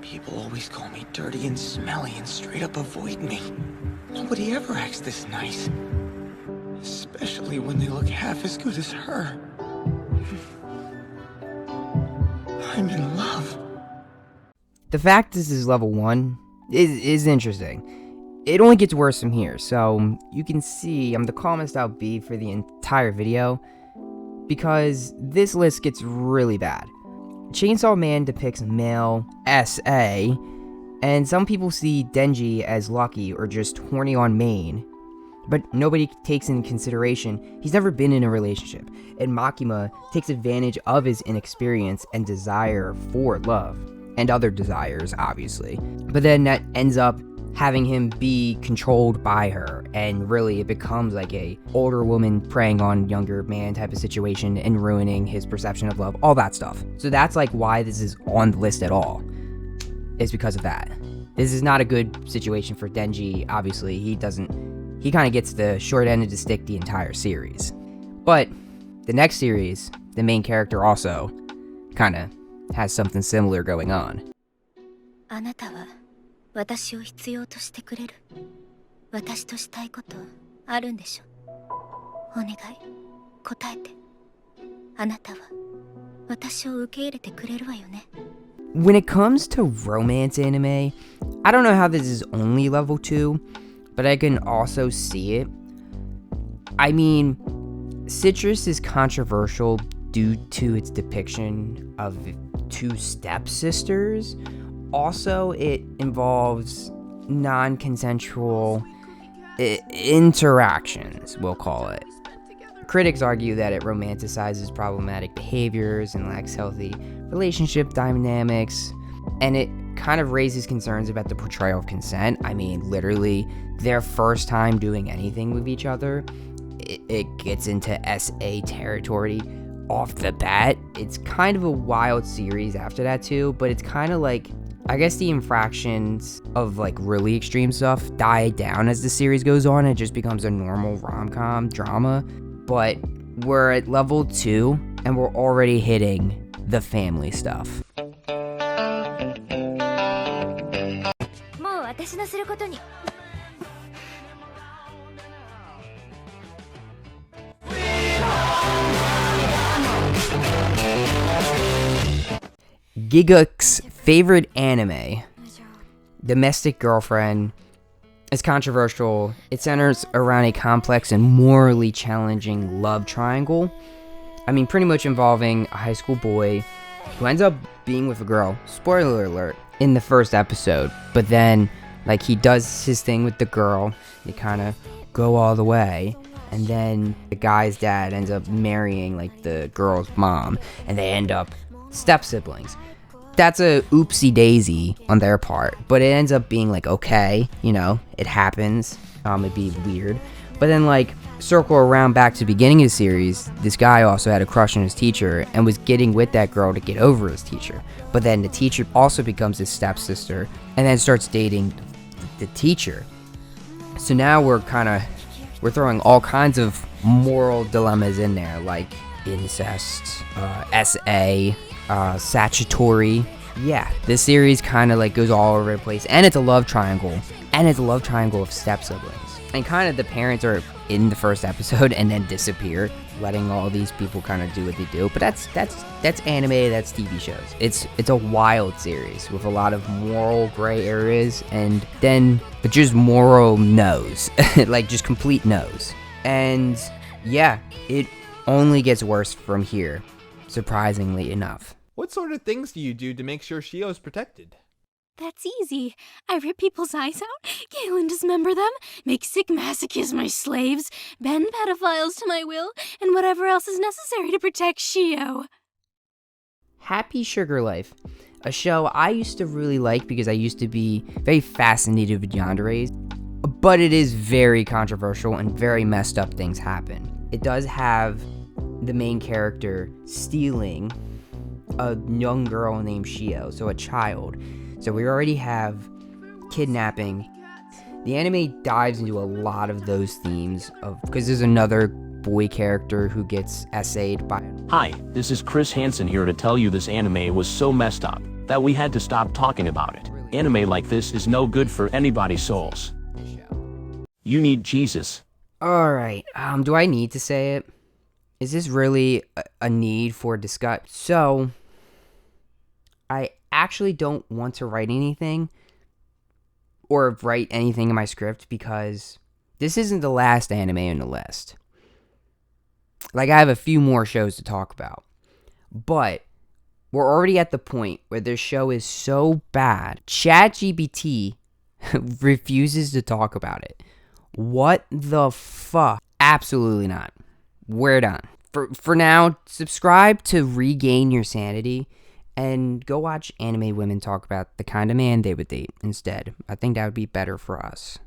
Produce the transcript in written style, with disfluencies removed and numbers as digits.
People always call me dirty and smelly and straight up avoid me. Nobody ever acts this nice. Especially when they look half as good as her. I'm in love. The fact this is level 1 is interesting. It only gets worse from here, so you can see I'm the calmest I'll be for the entire video, because this list gets really bad. Chainsaw Man depicts male SA, and some people see Denji as lucky or just horny on main, but nobody takes into consideration he's never been in a relationship, and Makima takes advantage of his inexperience and desire for love, and other desires, obviously. But then that ends up having him be controlled by her, and really it becomes like a older woman preying on younger man type of situation and ruining his perception of love, all that stuff. So that's like why this is on the list at all, is because of that. This is not a good situation for Denji. Obviously he kind of gets the short end of the stick the entire series. But the next series, the main character also kind of has something similar going on. あなたは私を必要としてくれる。私としたいことあるんでしょ。お願い、答えて。あなたは私を受け入れてくれるわよね。When it comes to romance anime, I don't know how this is only level 2, but I can also see it. I mean, Citrus is controversial due to its depiction of 2 stepsisters. Also, it involves non-consensual interactions, we'll call it. Critics argue that it romanticizes problematic behaviors and lacks healthy relationship dynamics, and it kind of raises concerns about the portrayal of consent. I mean, literally, their first time doing anything with each other, it gets into SA territory off the bat. It's kind of a wild series after that too, but it's kind of like, I guess the infractions of like really extreme stuff die down as the series goes on. It just becomes a normal rom-com drama. But we're at level 2 and we're already hitting the family stuff. もう私のすることに。Giguk's favorite anime, Domestic Girlfriend, is controversial. It centers around a complex and morally challenging love triangle. I mean, pretty much involving a high school boy who ends up being with a girl, spoiler alert, in the first episode. But then, like, he does his thing with the girl, they kind of go all the way, and then the guy's dad ends up marrying, like, the girl's mom, and they end up step-siblings. That's a oopsie daisy on their part, but it ends up being like, okay, you know, it happens, it'd be weird. But then, like, circle around back to the beginning of the series, this guy also had a crush on his teacher and was getting with that girl to get over his teacher. But then the teacher also becomes his stepsister and then starts dating the teacher. So now we're throwing all kinds of moral dilemmas in there, like incest, SA, statutory. Yeah, this series kind of like goes all over the place, and it's a love triangle, of step siblings. And kind of the parents are in the first episode and then disappear, letting all these people kind of do what they do. But that's anime, that's TV shows. It's a wild series with a lot of moral gray areas, and then but just moral no's, like just complete no's. And yeah, it only gets worse from here, surprisingly enough. What sort of things do you do to make sure Shio is protected? That's easy. I rip people's eyes out, kill and dismember them, make sick masochists my slaves, bend pedophiles to my will, and whatever else is necessary to protect Shio. Happy Sugar Life, a show I used to really like because I used to be very fascinated with yanderes, but it is very controversial and very messed up things happen. It does have the main character stealing a young girl named Shio, so a child. So we already have kidnapping. The anime dives into a lot of those themes because there's another boy character who gets SA'd by... Hi, this is Chris Hansen here to tell you this anime was so messed up. that we had to stop talking about it. Anime like this is no good for anybody's souls. You need Jesus. Alright, do I need to say it? Is this really a need for discuss? So, I actually don't want to write anything or write anything in my script because this isn't the last anime on the list. Like, I have a few more shows to talk about. But we're already at the point where this show is so bad, ChatGPT refuses to talk about it. What the fuck? Absolutely not. We're done. For now, subscribe to regain your sanity and go watch anime women talk about the kind of man they would date instead. I think that would be better for us.